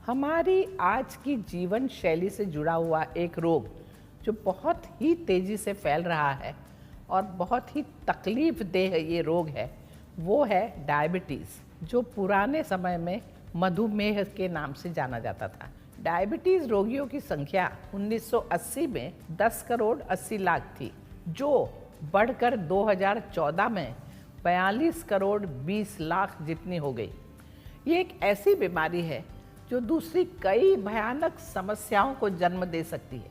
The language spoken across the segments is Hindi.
हमारी आज की जीवन शैली से जुड़ा हुआ एक रोग जो बहुत ही तेज़ी से फैल रहा है और बहुत ही तकलीफ़देह ये रोग है, वो है डायबिटीज़, जो पुराने समय में मधुमेह के नाम से जाना जाता था। डायबिटीज़ रोगियों की संख्या 1980 में 10 करोड़ 80 लाख थी, जो बढ़कर 2014 में 42 करोड़ 20 लाख जितनी हो गई। ये एक ऐसी बीमारी है जो दूसरी कई भयानक समस्याओं को जन्म दे सकती है।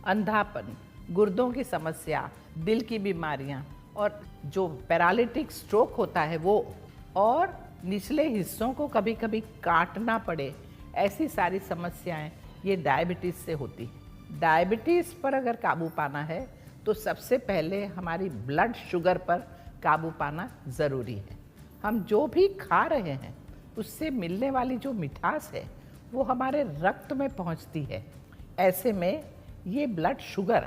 अंधापन, गुर्दों की समस्या, दिल की बीमारियां और जो पैरालिटिक स्ट्रोक होता है वो, और निचले हिस्सों को कभी कभी काटना पड़े, ऐसी सारी समस्याएं ये डायबिटीज़ से होती है। डायबिटीज़ पर अगर काबू पाना है तो सबसे पहले हमारी ब्लड शुगर पर काबू पाना ज़रूरी है। हम जो भी खा रहे हैं उससे मिलने वाली जो मिठास है वो हमारे रक्त में पहुंचती है। ऐसे में ये ब्लड शुगर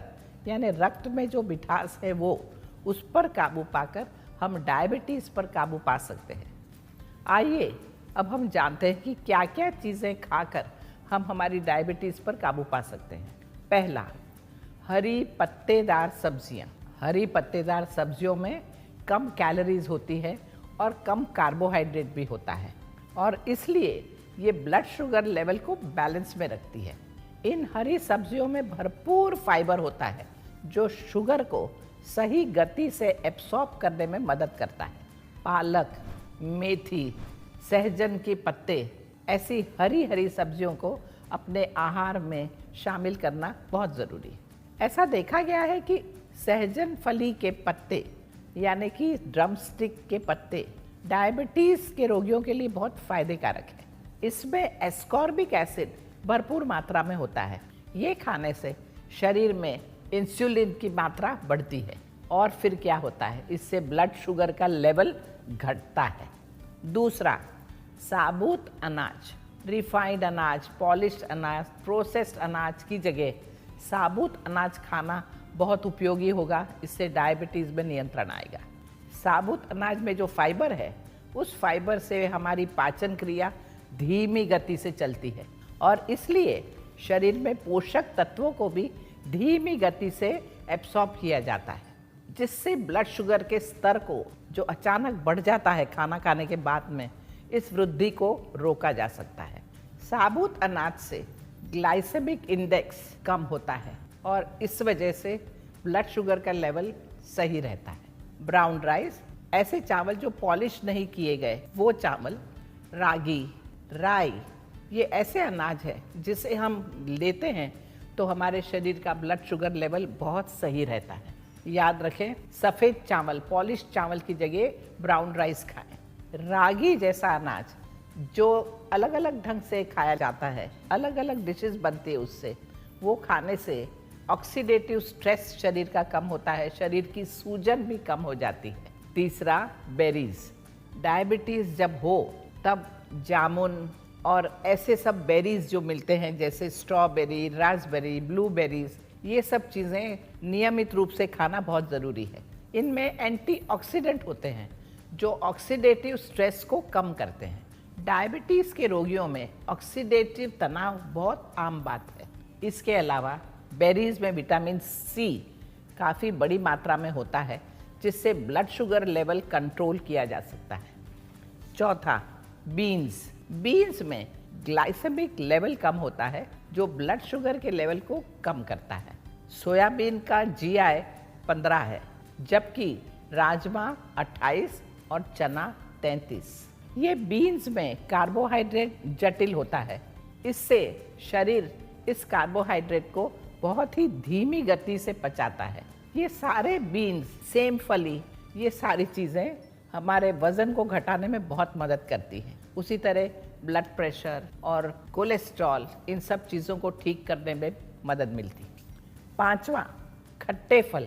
यानी रक्त में जो मिठास है वो, उस पर काबू पाकर हम डायबिटीज़ पर काबू पा सकते हैं। आइए अब हम जानते हैं कि क्या क्या चीज़ें खाकर हम हमारी डायबिटीज़ पर काबू पा सकते हैं। पहला, हरी पत्तेदार सब्जियां। हरी पत्तेदार सब्जियों में कम कैलोरीज होती है और कम कार्बोहाइड्रेट भी होता है, और इसलिए ये ब्लड शुगर लेवल को बैलेंस में रखती है। इन हरी सब्जियों में भरपूर फाइबर होता है जो शुगर को सही गति से एब्सॉर्ब करने में मदद करता है। पालक, मेथी, सहजन के पत्ते, ऐसी हरी हरी सब्जियों को अपने आहार में शामिल करना बहुत ज़रूरी है। ऐसा देखा गया है कि सहजन फली के पत्ते यानी कि ड्रमस्टिक के पत्ते डायबिटीज़ के रोगियों के लिए बहुत फ़ायदे कारक है। इसमें एस्कॉर्बिक एसिड भरपूर मात्रा में होता है। ये खाने से शरीर में इंसुलिन की मात्रा बढ़ती है, और फिर क्या होता है, इससे ब्लड शुगर का लेवल घटता है। दूसरा, साबुत अनाज, रिफाइंड अनाज, पॉलिश्ड अनाज, प्रोसेस्ड अनाज की जगह साबुत अनाज खाना बहुत उपयोगी होगा। इससे डायबिटीज़ में नियंत्रण आएगा। साबुत अनाज में जो फाइबर है, उस फाइबर से हमारी पाचन क्रिया धीमी गति से चलती है, और इसलिए शरीर में पोषक तत्वों को भी धीमी गति से एब्सॉर्ब किया जाता है, जिससे ब्लड शुगर के स्तर को जो अचानक बढ़ जाता है खाना खाने के बाद में, इस वृद्धि को रोका जा सकता है। साबुत अनाज से ग्लाइसेमिक इंडेक्स कम होता है और इस वजह से ब्लड शुगर का लेवल सही रहता है। ब्राउन राइस, ऐसे चावल जो पॉलिश नहीं किए गए, वो चावल, रागी, राई, ये ऐसे अनाज है जिसे हम लेते हैं तो हमारे शरीर का ब्लड शुगर लेवल बहुत सही रहता है। याद रखें, सफ़ेद चावल, पॉलिश चावल की जगह ब्राउन राइस खाएं। रागी जैसा अनाज जो अलग अलग ढंग से खाया जाता है, अलग अलग डिशेस बनती है उससे, वो खाने से ऑक्सीडेटिव स्ट्रेस शरीर का कम होता है, शरीर की सूजन भी कम हो जाती है। तीसरा, बेरीज। डायबिटीज़ जब हो तब जामुन और ऐसे सब बेरीज जो मिलते हैं जैसे स्ट्रॉबेरी, रास्पबेरी, ब्लूबेरीज, ये सब चीज़ें नियमित रूप से खाना बहुत ज़रूरी है। इनमें एंटीऑक्सीडेंट होते हैं जो ऑक्सीडेटिव स्ट्रेस को कम करते हैं। डायबिटीज़ के रोगियों में ऑक्सीडेटिव तनाव बहुत आम बात है। इसके अलावा बेरीज में विटामिन सी काफ़ी बड़ी मात्रा में होता है, जिससे ब्लड शुगर लेवल कंट्रोल किया जा सकता है। चौथा, बीन्स। बीन्स में ग्लाइसेमिक लेवल कम होता है जो ब्लड शुगर के लेवल को कम करता है। सोयाबीन का जीआई 15 है, जबकि राजमा 28 और चना 33। ये बीन्स में कार्बोहाइड्रेट जटिल होता है, इससे शरीर इस कार्बोहाइड्रेट को बहुत ही धीमी गति से पचाता है। ये सारे बीन्स, सेम फली, ये सारी चीज़ें हमारे वज़न को घटाने में बहुत मदद करती हैं। उसी तरह ब्लड प्रेशर और कोलेस्ट्रॉल, इन सब चीज़ों को ठीक करने में मदद मिलती है। पांचवा, खट्टे फल।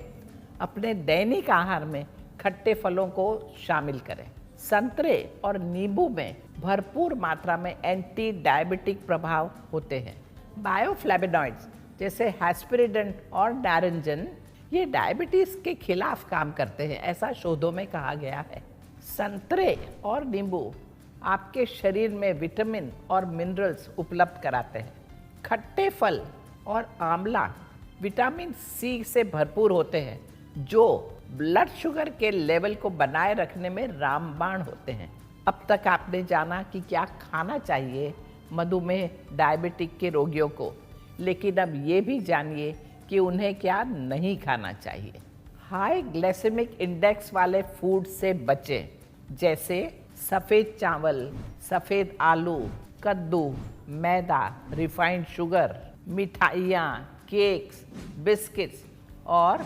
अपने दैनिक आहार में खट्टे फलों को शामिल करें। संतरे और नींबू में भरपूर मात्रा में एंटी डायबिटिक प्रभाव होते हैं। बायोफ्लेवोनॉइड्स जैसे हेस्पेरिडन और नारंजन, ये डायबिटीज़ के खिलाफ काम करते हैं, ऐसा शोधों में कहा गया है। संतरे और नींबू आपके शरीर में विटामिन और मिनरल्स उपलब्ध कराते हैं। खट्टे फल और आंवला विटामिन सी से भरपूर होते हैं, जो ब्लड शुगर के लेवल को बनाए रखने में रामबाण होते हैं। अब तक आपने जाना कि क्या खाना चाहिए मधुमेह डायबिटिक के रोगियों को, लेकिन अब ये भी जानिए कि उन्हें क्या नहीं खाना चाहिए। हाई ग्लाइसेमिक इंडेक्स वाले फूड से बचें, जैसे सफ़ेद चावल, सफ़ेद आलू, कद्दू, मैदा, रिफाइंड शुगर, मिठाइयाँ, केक्स, बिस्किट्स और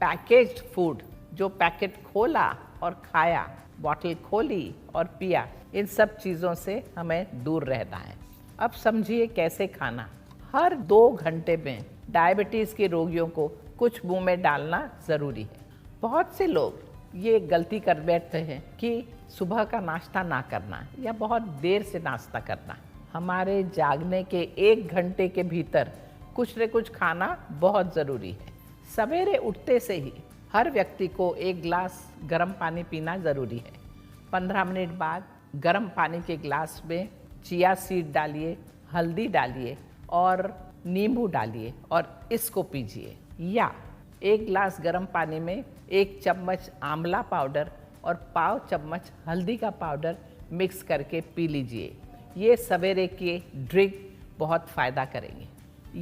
पैकेज्ड फूड जो पैकेट खोला और खाया, बॉटल खोली और पिया, इन सब चीज़ों से हमें दूर रहना है। अब समझिए कैसे खाना। हर 2 घंटे में डायबिटीज़ के रोगियों को कुछ मुंह में डालना ज़रूरी है। बहुत से लोग ये गलती कर बैठते हैं कि सुबह का नाश्ता ना करना या बहुत देर से नाश्ता करना। हमारे जागने के 1 घंटे के भीतर कुछ न कुछ खाना बहुत ज़रूरी है। सवेरे उठते से ही हर व्यक्ति को 1 गिलास गर्म पानी पीना ज़रूरी है। 15 मिनट बाद गर्म पानी के गिलास में चिया सीड डालिए, हल्दी डालिए और नींबू डालिए और इसको पीजिए। या 1 गिलास गर्म पानी में 1 चम्मच आंवला पाउडर और पाव चम्मच हल्दी का पाउडर मिक्स करके पी लीजिए। ये सवेरे के ड्रिंक बहुत फ़ायदा करेंगे।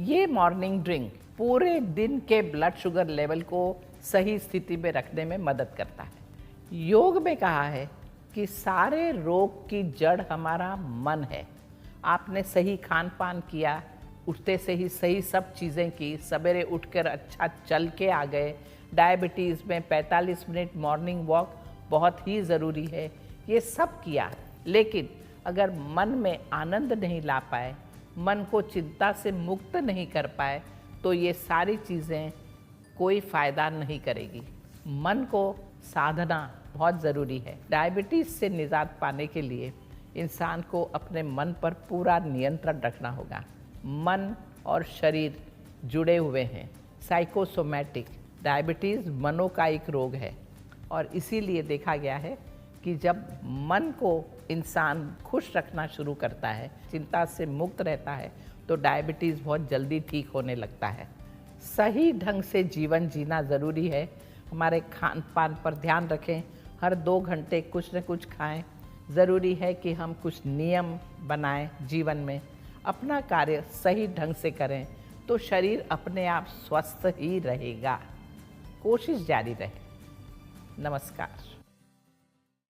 ये मॉर्निंग ड्रिंक पूरे दिन के ब्लड शुगर लेवल को सही स्थिति में रखने में मदद करता है। योग में कहा है कि सारे रोग की जड़ हमारा मन है। आपने सही खान पान किया, उठते से ही सही सब चीज़ें की, सवेरे उठकर अच्छा चल के आ गए, डायबिटीज़ में 45 मिनट मॉर्निंग वॉक बहुत ही ज़रूरी है, ये सब किया, लेकिन अगर मन में आनंद नहीं ला पाए, मन को चिंता से मुक्त नहीं कर पाए, तो ये सारी चीज़ें कोई फ़ायदा नहीं करेगी। मन को साधना बहुत ज़रूरी है। डायबिटीज़ से निजात पाने के लिए इंसान को अपने मन पर पूरा नियंत्रण रखना होगा। मन और शरीर जुड़े हुए हैं। साइकोसोमैटिक डायबिटीज़ मनो का एक रोग है और इसीलिए देखा गया है कि जब मन को इंसान खुश रखना शुरू करता है, चिंता से मुक्त रहता है, तो डायबिटीज़ बहुत जल्दी ठीक होने लगता है। सही ढंग से जीवन जीना ज़रूरी है। हमारे खान पान पर ध्यान रखें, हर 2 घंटे कुछ न कुछ खाएं। ज़रूरी है कि हम कुछ नियम बनाएं जीवन में, अपना कार्य सही ढंग से करें, तो शरीर अपने आप स्वस्थ ही रहेगा। कोशिश जारी रहे। नमस्कार।